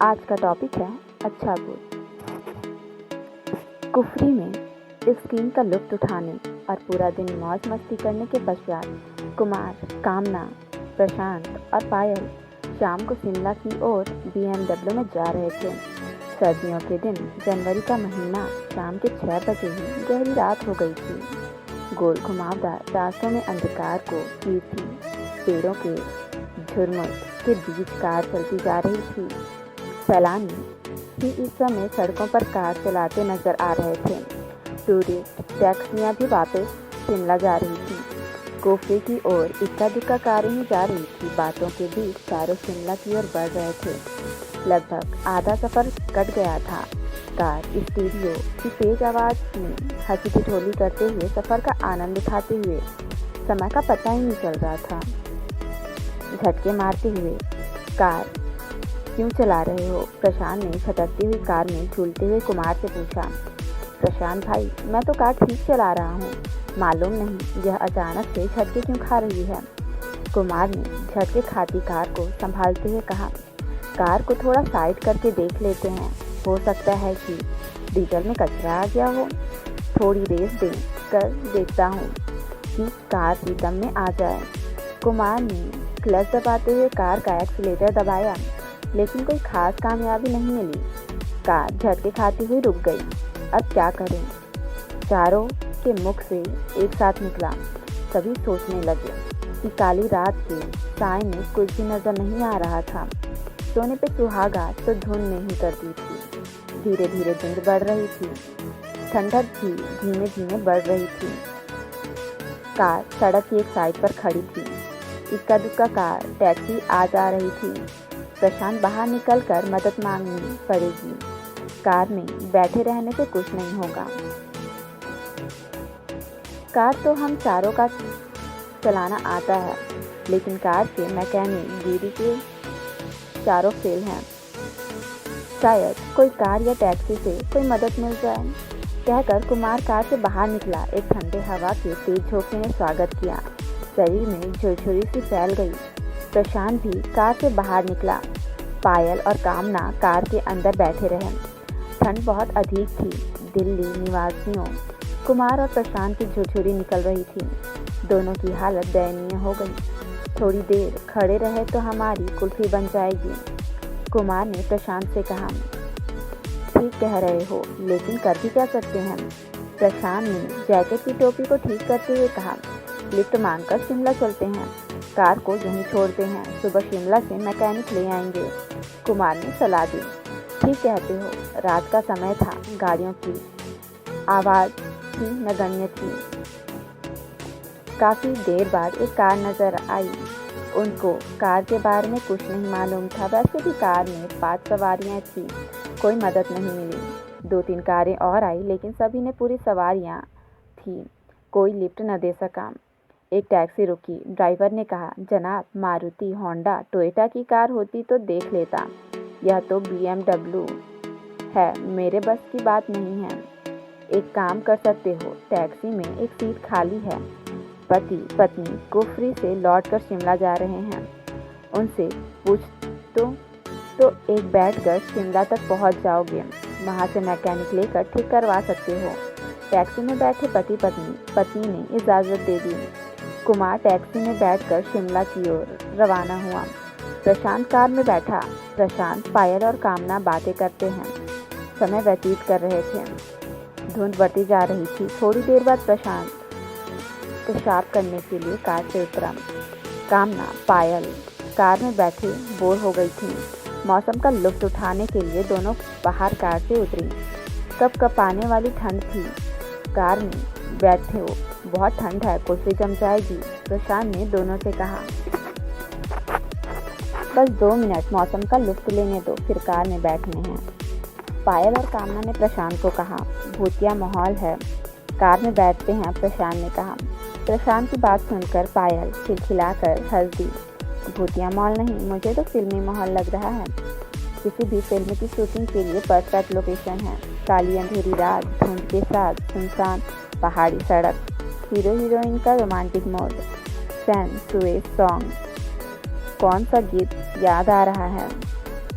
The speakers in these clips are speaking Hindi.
आज का टॉपिक है अच्छा गुड। कुफरी में स्कीइंग का लुत्फ उठाने और पूरा दिन मौज मस्ती करने के पश्चात कुमार, कामना, प्रशांत और पायल शाम को शिमला की ओर BMW में जा रहे थे। सर्दियों के दिन, जनवरी का महीना, शाम के 6 बजे ही गहरी रात हो गई थी। गोल घुमावदार रास्तों में अंधकार को कीर्ति पेड़ों के झुरमुट के बीच कार चलती जा रही थी। सैलानी भी इस समय सड़कों पर कार चलाते नजर आ रहे थे। टूरिस्ट टैक्सियां भी वापस शिमला जा रही थी। कुफरी की ओर इक्का दुक्का कारें ही जा रही थी। बातों के बीच चारों शिमला की ओर बढ़ रहे थे। लगभग आधा सफर कट गया था। कार स्टीरियो की तेज आवाज में हंसी ठिठोली करते हुए सफर का आनंद उठाते हुए समय का पता ही नहीं चल रहा था। झटके मारते हुए कार क्यों चला रहे हो? प्रशांत ने छटकती हुई कार में झूलते हुए कुमार से पूछा। प्रशांत भाई, मैं तो कार ठीक चला रहा हूँ, मालूम नहीं यह अचानक से झटके क्यों खा रही है। कुमार ने झटके खाती कार को संभालते हुए कहा, कार को थोड़ा साइड करके देख लेते हैं, हो सकता है कि डीजल में कचरा आ गया हो। थोड़ी रेस दे कर देखता हूँ कि कार रिदम में आ जाए। कुमार ने क्लच दबाते हुए कार का एक्सीलेटर दबाया, लेकिन कोई खास कामयाबी नहीं मिली। कार झटके खाती हुई रुक गई। अब क्या करें? चारों के मुख से एक साथ निकला। सभी सोचने लगे कि काली रात के साए में कुछ भी नजर नहीं आ रहा था। सोने पे सुहागा तो धुन नहीं करती थी। धीरे धीरे धुंध बढ़ रही थी। ठंडक भी धीमे धीमे बढ़ रही थी। कार सड़क की एक साइड पर खड़ी थी। इक्का दुक्का कार टैक्सी आ जा रही थी। प्रशांत बाहर निकलकर मदद मांगनी पड़ेगी। कार में बैठे रहने से कुछ नहीं होगा। कार तो हम चारों का चलाना आता है, लेकिन कार के मैकेनिक गिरी के चारों फेल हैं। शायद कोई कार या टैक्सी से कोई मदद मिल जाए, कहकर कुमार कार से बाहर निकला। एक ठंडे हवा के तेज झोंके ने स्वागत किया। शरीर में झुरझुरी सी फैल गई। प्रशांत भी कार से बाहर निकला। पायल और कामना कार के अंदर बैठे रहे। ठंड बहुत अधिक थी। दिल्ली निवासियों कुमार और प्रशांत की झुरझुरी निकल रही थी। दोनों की हालत दयनीय हो गई। थोड़ी देर खड़े रहे तो हमारी कुल्फी बन जाएगी, कुमार ने प्रशांत से कहा। ठीक कह रहे हो, लेकिन कर भी क्या सकते हैं? प्रशांत ने जैकेट की टोपी को ठीक करते हुए कहा। लिफ्ट मांगकर शिमला चलते हैं, कार को यहीं छोड़ते हैं, सुबह शिमला से मैकेनिक ले आएंगे, कुमार ने सलाह दी। ठीक कहते हो, रात का समय था, गाड़ियों की आवाज़ भी नगण्य थी। काफ़ी देर बाद एक कार नज़र आई। उनको कार के बारे में कुछ नहीं मालूम था। वैसे भी कार में 5 सवारियां थीं, कोई मदद नहीं मिली। 2-3 कारें और आई, लेकिन सभी ने पूरी सवारियां थीं, कोई लिफ्ट न दे सका। एक टैक्सी रुकी। ड्राइवर ने कहा, जनाब, मारुति, होंडा, टोयोटा की कार होती तो देख लेता, यह तो BMW है, मेरे बस की बात नहीं है। एक काम कर सकते हो, टैक्सी में एक सीट खाली है। पति पत्नी कुफरी से लौटकर शिमला जा रहे हैं, उनसे पूछ तो एक बैठकर शिमला तक पहुंच जाओगे। वहां से मैकेनिक लेकर ठीक करवा सकते हो। टैक्सी में बैठे पत्नी ने इजाज़त दे दी। कुमार टैक्सी में बैठकर शिमला की ओर रवाना हुआ। प्रशांत कार में बैठा। प्रशांत, पायल और कामना बातें करते हैं, समय व्यतीत कर रहे थे। धुंध बढ़ती जा रही थी। थोड़ी देर बाद प्रशांत पेशाब करने के लिए कार से उतरा। कामना, पायल कार में बैठे बोर हो गई थी। मौसम का लुत्फ उठाने के लिए दोनों बाहर कार से उतरी। कपकपाने वाली ठंड थी। कार में बैठे हो, बहुत ठंड है, कुल्फी जम जाएगी, प्रशांत ने दोनों से कहा। बस 2 मिनट मौसम का लुत्फ लेने दो, फिर कार में बैठने हैं, पायल और कामना ने प्रशांत को कहा। भूतिया माहौल है, कार में बैठते हैं, प्रशांत ने कहा। प्रशांत की बात सुनकर पायल खिलखिलाकर हंस दी। भूतिया माहौल नहीं, मुझे तो फिल्मी माहौल लग रहा है। किसी भी फिल्म की शूटिंग के लिए परफेक्ट लोकेशन है। काली अंधेरी रात, धुंध के साथ सुनसान पहाड़ी सड़क, हीरो हीरोइन का रोमांटिक मोड, सेंसुएस सॉन्ग। कौन सा गीत याद आ रहा है?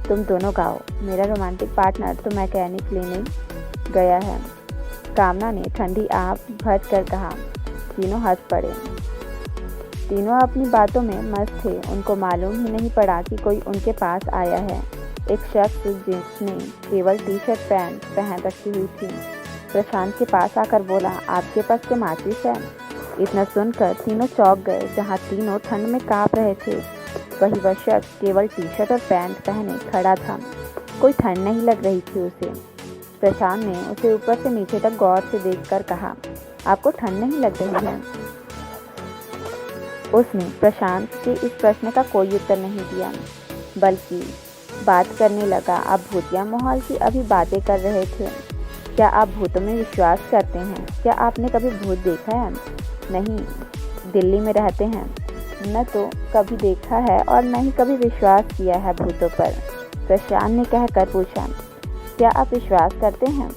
तुम दोनों गाओ, मेरा रोमांटिक पार्टनर तो मैकेनिक लेने गया है। कामना ने ठंडी आँख भर कर कहा। तीनों हंस पड़े। तीनों अपनी बातों में मस्त थे। उनको मालूम ही नहीं पड़ा कि कोई उनके पास आया है। एक शख्स जिसने केवल टी शर्ट पैंट पहन रखी हुई थी प्रशांत के पास आकर बोला, आपके पास क्या माचिस है? इतना सुनकर तीनों चौंक गए। जहाँ तीनों ठंड में काँप रहे थे वही वह शख्स केवल टी शर्ट और पैंट पहने खड़ा था। कोई ठंड नहीं लग रही थी उसे। प्रशांत ने उसे ऊपर से नीचे तक गौर से देखकर कहा, आपको ठंड नहीं लग रही है? उसने प्रशांत के इस प्रश्न का कोई उत्तर नहीं दिया, बल्कि बात करने लगा। आप भूतिया माहौल की अभी बातें कर रहे थे। क्या आप भूतों में विश्वास करते हैं? क्या आपने कभी भूत देखा है? नहीं, दिल्ली में रहते हैं, न तो कभी देखा है और न ही कभी विश्वास किया है भूतों पर। प्रशांत ने कहकर पूछा, क्या आप विश्वास करते हैं?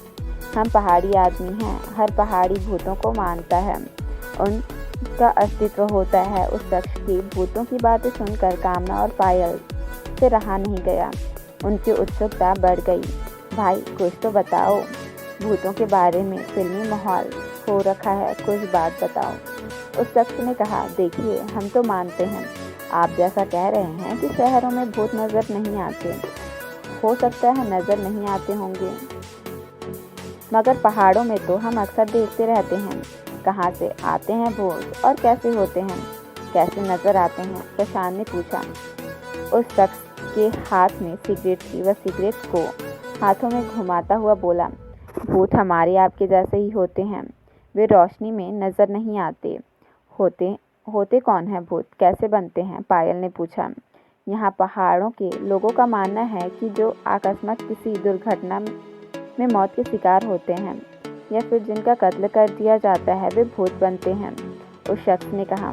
हम पहाड़ी आदमी हैं। हर पहाड़ी भूतों को मानता है, उनका अस्तित्व होता है। उस शख्स की भूतों की बातें सुनकर कामना और पायल से रहा नहीं गया। उनकी उत्सुकता बढ़ गई। भाई कुछ तो बताओ, भूतों के बारे में फिल्मी माहौल हो रखा है, कुछ बात बताओ। उस शख्स ने कहा, देखिए हम तो मानते हैं। आप जैसा कह रहे हैं कि शहरों में भूत नज़र नहीं आते, हो सकता है नज़र नहीं आते होंगे, मगर पहाड़ों में तो हम अक्सर देखते रहते हैं। कहाँ से आते हैं भूत और कैसे होते हैं, कैसे नज़र आते हैं? प्रशांत ने पूछा। उस शख्स के हाथ में सिगरेट थी। वह सिगरेट को हाथों में घुमाता हुआ बोला, भूत हमारे आपके जैसे ही होते हैं। वे रोशनी में नज़र नहीं आते। होते कौन है भूत? कैसे बनते हैं? पायल ने पूछा। यहाँ पहाड़ों के लोगों का मानना है कि जो आकस्मिक किसी दुर्घटना में मौत के शिकार होते हैं या फिर जिनका कत्ल कर दिया जाता है वे भूत बनते हैं। उस शख्स ने कहा,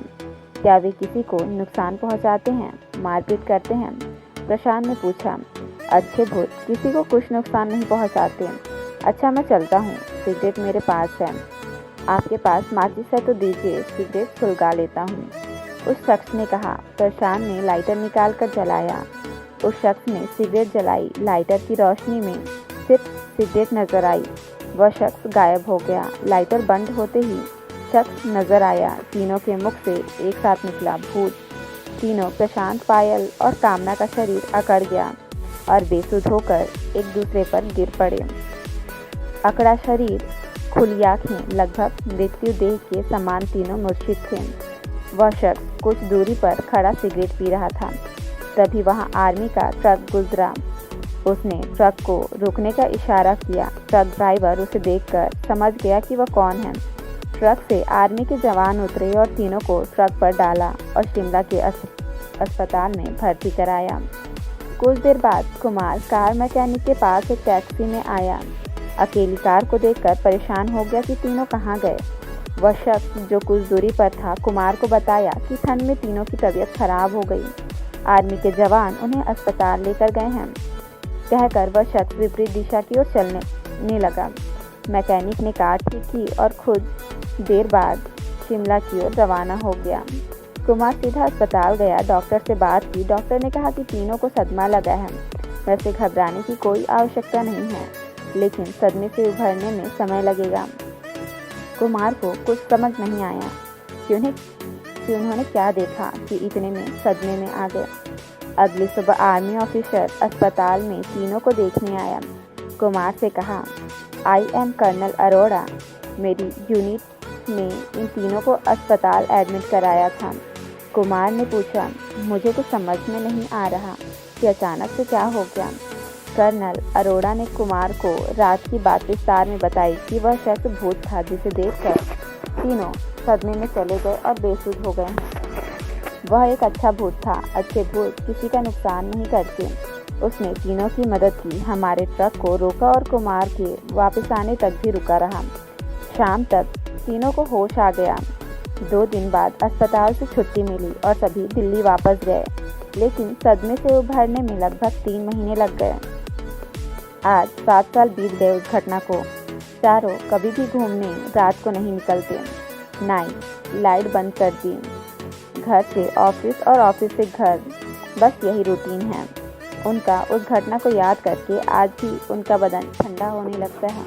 क्या वे किसी को नुकसान पहुँचाते हैं, मारपीट करते हैं? प्रशांत ने पूछा। अच्छे भूत किसी को कुछ नुकसान नहीं पहुँचाते। अच्छा मैं चलता हूँ, सिगरेट मेरे पास है। आपके पास माचिस है तो दीजिए, सिगरेट सुलगा लेता हूँ, उस शख्स ने कहा। प्रशांत ने लाइटर निकाल कर जलाया। उस शख्स ने सिगरेट जलाई। लाइटर की रोशनी में सिर्फ सिगरेट नजर आई। वह शख्स गायब हो गया। लाइटर बंद होते ही शख्स नजर आया। तीनों के मुख से एक साथ निकला, भूत। तीनों, प्रशांत, पायल और कामना का शरीर अकड़ गया और बेसुध होकर एक दूसरे पर गिर पड़े। अकड़ा शरीर, खुली आँखें, लगभग मृत्यु देह के समान तीनों मूर्छित थे। वह शख्स कुछ दूरी पर खड़ा सिगरेट पी रहा था। तभी वहां आर्मी का ट्रक गुजरा। उसने ट्रक को रुकने का इशारा किया। ट्रक ड्राइवर उसे देखकर समझ गया कि वह कौन है। ट्रक से आर्मी के जवान उतरे और तीनों को ट्रक पर डाला और शिमला के अस्पताल में भर्ती कराया। कुछ देर बाद कुमार कार मैकेनिक के पास एक टैक्सी में आया। अकेली कार को देखकर परेशान हो गया कि तीनों कहाँ गए। वह शख्स जो कुछ दूरी पर था कुमार को बताया कि ठंड में तीनों की तबीयत खराब हो गई। आर्मी के जवान उन्हें अस्पताल लेकर गए हैं, कहकर वह शख्स विपरीत दिशा की ओर चलने लगा। मैकेनिक ने कार ठीक की और खुद देर बाद शिमला की ओर रवाना हो गया। कुमार सीधा अस्पताल गया, डॉक्टर से बात की। डॉक्टर ने कहा कि तीनों को सदमा लगा है। वैसे घबराने की कोई आवश्यकता नहीं है, लेकिन सदमे से उभरने में समय लगेगा। कुमार को कुछ समझ नहीं आया कि उन्होंने क्या देखा कि इतने में सदमे में आ गए। अगली सुबह आर्मी ऑफिसर अस्पताल में तीनों को देखने आया। कुमार से कहा, आई एम कर्नल अरोड़ा। मेरी यूनिट ने इन तीनों को अस्पताल एडमिट कराया था। कुमार ने पूछा, मुझे कुछ समझ में नहीं आ रहा कि अचानक से क्या हो गया। कर्नल अरोड़ा ने कुमार को रात की बात विस्तार में बताई कि वह शख्स भूत था जिसे देखकर तीनों सदमे में चले गए और बेसुध हो गए हैं। वह एक अच्छा भूत था। अच्छे भूत किसी का नुकसान नहीं करते। उसने तीनों की मदद की, हमारे ट्रक को रोका और कुमार के वापस आने तक भी रुका रहा। शाम तक तीनों को होश आ गया। 2 दिन बाद अस्पताल से छुट्टी मिली और सभी दिल्ली वापस गए, लेकिन सदमे से उभरने में लगभग 3 महीने लग गए। आज 7 साल बीत गए उस घटना को। चारों कभी भी घूमने रात को नहीं निकलते। लाइट बंद कर दी। घर से ऑफिस और ऑफिस से घर, बस यही रूटीन है। उनका उस घटना को याद करके आज भी उनका बदन ठंडा होने लगता है।